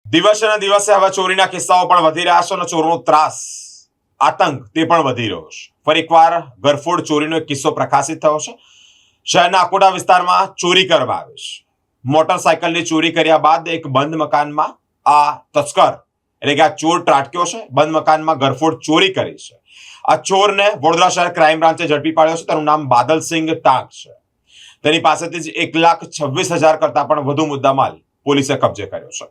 દિવસે ને દિવસે હવે ચોરીના કિસ્સાઓ પણ વધી રહ્યા છે અને ચોરનો ત્રાસ આતંક તે પણ વધી રહ્યો છે. ફરી એકવાર ગરફોડ ચોરીનો એક કિસ્સો પ્રકાશિત થયો છે. શહેરના અકોટા વિસ્તારમાં ચોરી કરવામાં આવી છે. મોટરસાયકલની ચોરી કર્યા બાદ એક બંધ મકાનમાં આ તસ્કર એટલે કે આ ચોર ત્રાટક્યો છે. બંધ મકાનમાં ગરફોડ ચોરી કરી છે. આ ચોરને વડોદરા શહેર ક્રાઇમ બ્રાન્ચે ઝડપી પાડ્યો છે. તેનું નામ બાદલસિંહ તાંગ છે. તેની પાસેથી જ 1,26,000 કરતા પણ વધુ મુદ્દામાલ પોલીસે કબજે કર્યો છે.